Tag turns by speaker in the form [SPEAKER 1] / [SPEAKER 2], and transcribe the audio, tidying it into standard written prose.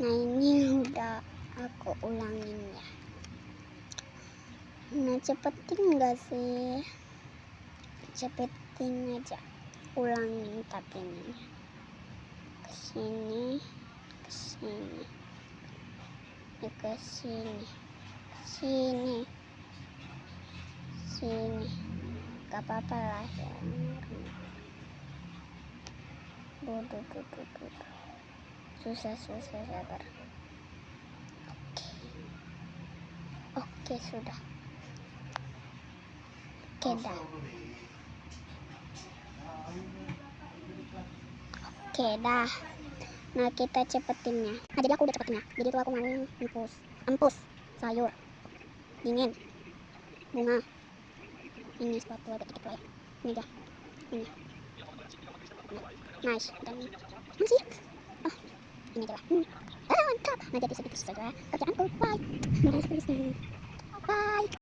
[SPEAKER 1] Nah, ini udah aku ulangin ya. Nah, cepetin gak sih? Cepetin aja, ulangin tapi ini kesini, kesini, kesini, sini, sini, gak apa-apa lah ya. Susah sabar. Oke, sudah. Oke dah. Oke dah. Nah, kita cepetinnya. Nah, jadi aku udah cepetin ya. Jadi itu aku mau empus sayur dingin, bunga, ini sepatu agak dikit lah ya. Ini aja, ini. Nice. Dan masih ini aja lah. Mantap. Nah, jadi sedikit saja kerjaanku. Bye.